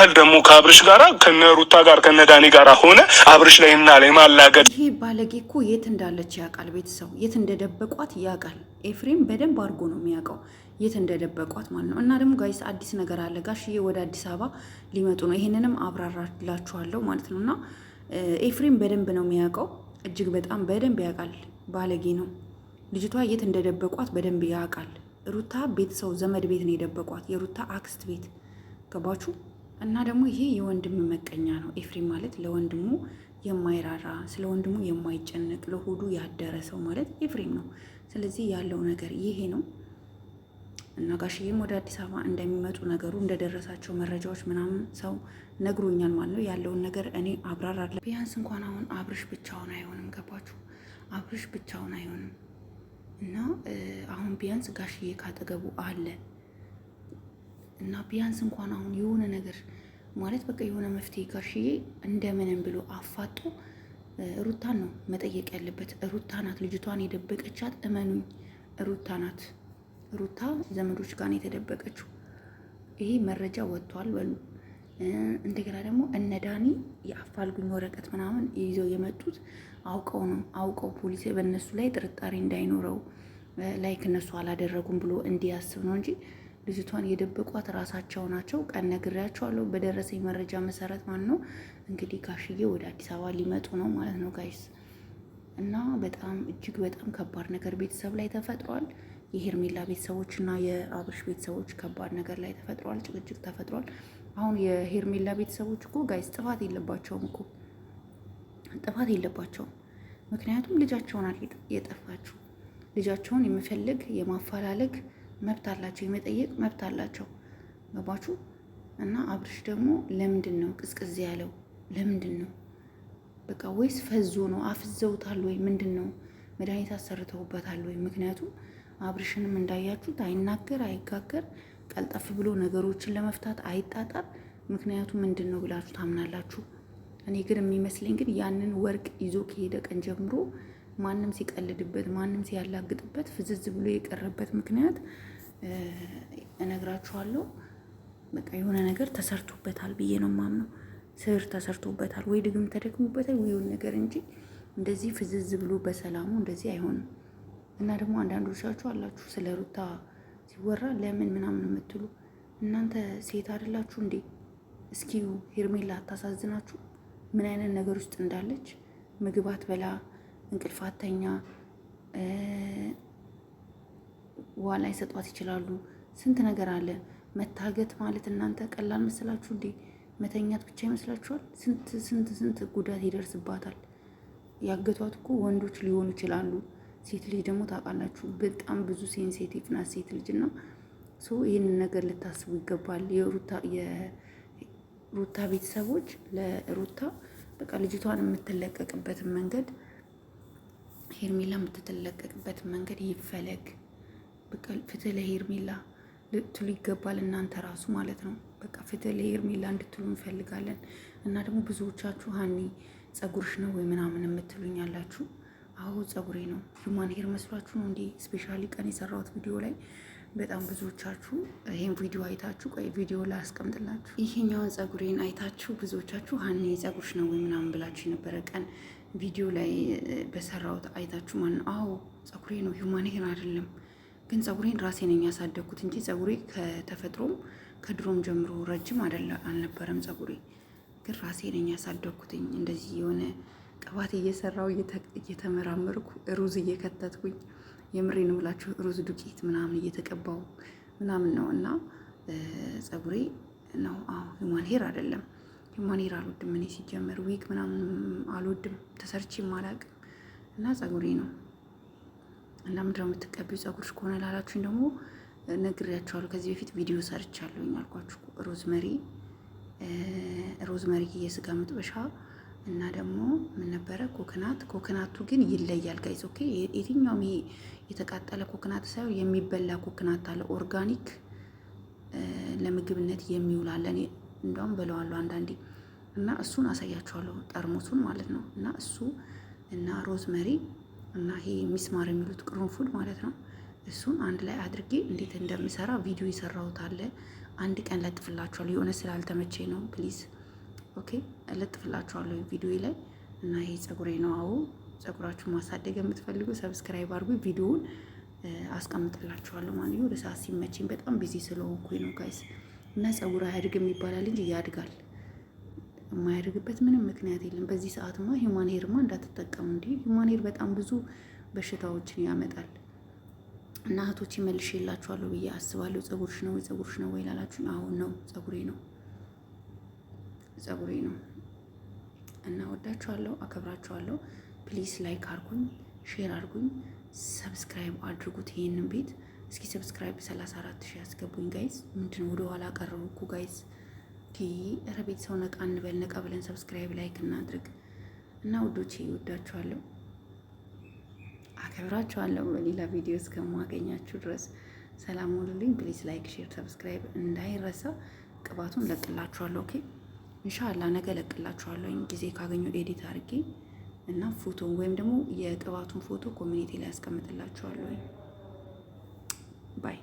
በመሀል ደግሞ ከአብርሽ ጋራ ከነሩታ ጋር ከነዳኒ ጋር ሆነ አብርሽ ላይ እና ላይ ማላገድ። ይሄ ባለጌ እኮ የት እንዳለች ያውቃል። ቤተሰብ የት እንደደበቋት ያውቃል። ኤፍሬም በደንብ አድርጎ ነው የሚያውቀው የት እንደደበቋት ማለት ነው። እና ደግሞ ጋይስ አዲስ ነገር አለ። ጋሽዬ ወደ አዲስ አበባ ሊመጡ ነው። ይሄንንም አብራራላችኋለሁ ማለት ነው። እና ኤፍሬም በደንብ ነው የሚያውቀው፣ እጅግ በጣም በደንብ ያውቃል። ባለጌ ነው። ልጅቷ የት እንደደበቋት በደንብ ያውቃል። ሩታ ቤተሰው ዘመድ ቤት ነው የደበቋት፣ የሩታ አክስት ቤት ገባችሁ። እና ደግሞ ይሄ የወንድም መቀኛ ነው። ኤፍሬም ማለት ለወንድሙ የማይራራ ስለ ወንድሙ የማይጨነቅ ለሆዱ ያደረ ሰው ማለት ኤፍሬም ነው። ስለዚህ ያለው ነገር ይሄ ነው። እና ጋሽዬም ወደ አዲስ አበባ እንደሚመጡ ነገሩ እንደደረሳቸው መረጃዎች ምናምን ሰው ነግሮኛል ማለት ነው። ያለውን ነገር እኔ አብራራለሁ። ቢያንስ እንኳን አሁን አብርሽ ብቻውን አይሆንም። ገባችሁ? አብርሽ ብቻውን አይሆንም። እና አሁን ቢያንስ ጋሽዬ ካጠገቡ አለ እና ቢያንስ እንኳን አሁን የሆነ ነገር ማለት በቃ የሆነ መፍትሄ ጋሽዬ እንደምንም ብሎ አፋጦ ሩታን ነው መጠየቅ ያለበት። ሩታ ናት ልጅቷን የደበቀቻት፣ እመኑኝ ሩታ ናት። ሩታ ዘመዶች ጋር ነው የተደበቀችው። ይሄ መረጃ ወጥቷል በሉ። እንደገና ደግሞ እነ ዳኒ የአፋልጉኝ ወረቀት ምናምን ይዘው የመጡት አውቀው ነው። አውቀው ፖሊስ በእነሱ ላይ ጥርጣሬ እንዳይኖረው ላይክ እነሱ አላደረጉም ብሎ እንዲያስብ ነው እንጂ ልጅቷን የደበቋት ራሳቸው ናቸው። ቀን ነግሬያቸዋለሁ። በደረሰኝ መረጃ መሰረት ማለት ነው። እንግዲህ ጋሽዬ ወደ አዲስ አበባ ሊመጡ ነው ማለት ነው ጋይስ። እና በጣም እጅግ በጣም ከባድ ነገር ቤተሰብ ላይ ተፈጥሯል። የሄርሜላ ቤተሰቦች እና የአብርሽ ቤተሰቦች ከባድ ነገር ላይ ተፈጥሯል። ጭቅጭቅ ተፈጥሯል። አሁን የሄርሜላ ቤተሰቦች እኮ ጋይስ ጥፋት የለባቸውም እኮ ጥፋት የለባቸውም። ምክንያቱም ልጃቸውን የጠፋችው ልጃቸውን የመፈለግ የማፈላለግ መብት አላቸው፣ የመጠየቅ መብት አላቸው። ገባችሁ? እና አብርሽ ደግሞ ለምንድን ነው ቅዝቅዝ ያለው? ለምንድን ነው በቃ ወይስ ፈዞ ነው? አፍዘውታል ወይ ምንድን ነው? መድኃኒት አሰርተውበታል ወይ? ምክንያቱም አብርሽንም እንዳያችሁት አይናገር አይጋገር፣ ቀልጠፍ ብሎ ነገሮችን ለመፍታት አይጣጣር። ምክንያቱ ምንድን ነው ብላችሁ ታምናላችሁ? እኔ ግን የሚመስለኝ ግን ያንን ወርቅ ይዞ ከሄደ ቀን ጀምሮ ማንም ሲቀልድበት ማንም ሲያላግጥበት ፍዝዝ ብሎ የቀረበት ምክንያት እነግራችኋለሁ። በቃ የሆነ ነገር ተሰርቶበታል ብዬ ነው ማምነው። ስር ተሰርቶበታል ወይ ድግም ተደግሞበታል ወይ የሆነ ነገር እንጂ እንደዚህ ፍዝዝ ብሎ በሰላሙ እንደዚህ አይሆንም። እና ደግሞ አንዳንዶቻችሁ አላችሁ ስለ ሩታ ሲወራ ለምን ምናምን የምትሉ እናንተ ሴት አይደላችሁ እንዴ? እስኪው ሄርሜላ አታሳዝናችሁ? ምን አይነት ነገር ውስጥ እንዳለች ምግብ አትበላ፣ እንቅልፍ አተኛ፣ ውሃ ላይ ሰጧት ይችላሉ። ስንት ነገር አለ። መታገት ማለት እናንተ ቀላል መስላችሁ እንዴ? መተኛት ብቻ ይመስላችኋል? ስንት ጉዳት ይደርስባታል። ያገቷት እኮ ወንዶች ሊሆኑ ይችላሉ። ሴት ልጅ ደግሞ ታውቃላችሁ በጣም ብዙ ሴንሲቲቭ ናት ሴት ልጅ እና ይህንን ነገር ልታስቡ ይገባል። የሩታ ቤተሰቦች ለሩታ በቃ ልጅቷን የምትለቀቅበትን መንገድ ሄርሜላ የምትለቀቅበትን መንገድ ይፈለግ። በቃ ፍትህ ለሄርሜላ ልትሉ ይገባል። እናንተ ራሱ ማለት ነው። በቃ ፍትህ ለሄርሜላ እንድትሉ እንፈልጋለን። እና ደግሞ ብዙዎቻችሁ ሀኒ ጸጉርሽ ነው ወይ ምናምን የምትሉኝ ያላችሁ፣ አዎ ጸጉሬ ነው። ሂውማን ሄር መስሏችሁ ነው እንዴ? ስፔሻሊ ቀን የሰራሁት ቪዲዮ ላይ በጣም ብዙዎቻችሁ ይሄን ቪዲዮ አይታችሁ፣ ቆይ ቪዲዮ ላይ አስቀምጥላችሁ፣ ይሄኛውን ጸጉሬን አይታችሁ ብዙዎቻችሁ ሀኒ ጸጉርሽ ነው ወይ ምናምን ብላችሁ የነበረ ቀን ቪዲዮ ላይ በሰራሁት አይታችሁ ማለት ነው። አዎ ጸጉሬ ነው፣ ሂውማን ሄር አይደለም። ግን ጸጉሬን ራሴ ነኝ ያሳደግኩት እንጂ ጸጉሬ ከተፈጥሮም ከድሮም ጀምሮ ረጅም አልነበረም። ጸጉሬ ግን ራሴ ነኝ ያሳደግኩትኝ። እንደዚህ የሆነ ቅባት እየሰራው እየተመራመርኩ ሩዝ እየከተትኩኝ የምሬን ብላችሁ ሩዝ ዱቄት ምናምን እየተቀባው ምናምን ነው። እና ጸጉሬ ነው። አዎ ሂውማን ሄር አይደለም። ሂውማን ሄር አልወድም እኔ ሲጀመር ዊግ ምናምን አልወድም፣ ተሰርቼም አላውቅም። እና ጸጉሬ ነው። እና ምንድን ነው የምትቀቢው ጸጉርሽ ከሆነ ላላችሁኝ ደግሞ ነግሬያችኋለሁ። ከዚህ በፊት ቪዲዮ ሰርቻለሁኝ አልኳችሁ። ሮዝመሪ የስጋ መጥበሻ እና ደግሞ ምን ነበረ ኮኮናቱ ግን ይለያል ጋይዝ። ኦኬ የትኛውም ይሄ የተቃጠለ ኮኮናት ሳይሆን የሚበላ ኮኮናት አለ፣ ኦርጋኒክ ለምግብነት የሚውላለን እንደውም በለዋለሁ አንዳንዴ። እና እሱን አሳያችኋለሁ ጠርሙሱን ማለት ነው። እና እሱ እና ሮዝመሪ እና ይሄ ሚስማር የሚሉት ቅርንፉድ ማለት ነው። እሱን አንድ ላይ አድርጌ እንዴት እንደምሰራ ቪዲዮ የሰራሁት አለ። አንድ ቀን ለጥፍላችኋለሁ። የሆነ ስላልተመቼ ነው። ፕሊዝ ኦኬ፣ ለጥፍላችኋለሁ ቪዲዮ ላይ እና ይሄ ፀጉሬ ነው። አዎ ፀጉራችሁን ማሳደግ የምትፈልጉ ሰብስክራይብ አድርጉ። ቪዲዮውን አስቀምጥላችኋለሁ ማለት ነው። ወደ ሰዓት ሲመችኝ በጣም ቢዚ ስለሆንኩኝ ነው ጋይስ። እና ፀጉር አያድግም ይባላል እንጂ ያድጋል። የማያድግበት ምንም ምክንያት የለም። በዚህ ሰዓትማ ሂውማን ሄርማ እንዳትጠቀሙ እንዲ። ሂውማን ሄር በጣም ብዙ በሽታዎችን ያመጣል። እና እህቶቼ መልሼ የላችኋለሁ ብዬ አስባለሁ። ፀጉርሽ ነው ወይ ፀጉርሽ ነው ወይ ላላችሁ፣ አሁን ነው ፀጉሬ ነው ፀጉሬ ነው። እና ወዳችኋለሁ፣ አከብራችኋለሁ። ፕሊዝ ላይክ አድርጉኝ፣ ሼር አድርጉኝ፣ ሰብስክራይብ አድርጉት ይሄንን ቤት። እስኪ ሰብስክራይብ 34,000 ያስገቡኝ ጋይዝ። ምንድነው ወደ ኋላ ቀረቡ እኮ ጋይዝ። ኧረ ቤተሰው ነቃ እንበል፣ ነቃ ብለን ሰብስክራይብ ላይክ እናድርግ። እና ውዶቼ ወዳችኋለሁ፣ አከብራችኋለሁ። በሌላ ቪዲዮ እስከማገኛችሁ ድረስ ሰላም ሁኑልኝ። ፕሊዝ ላይክ ሼር ሰብስክራይብ እንዳይረሳ። ቅባቱን ለቅላችኋለሁ። ኦኬ ኢንሻአላህ ነገ ለቅላችኋለሁ ጊዜ ካገኘሁ ኤዲት አድርጌ እና ፎቶ ወይም ደግሞ የቅባቱን ፎቶ ኮሚኒቲ ላይ ያስቀምጥላችኋለሁ። ባይ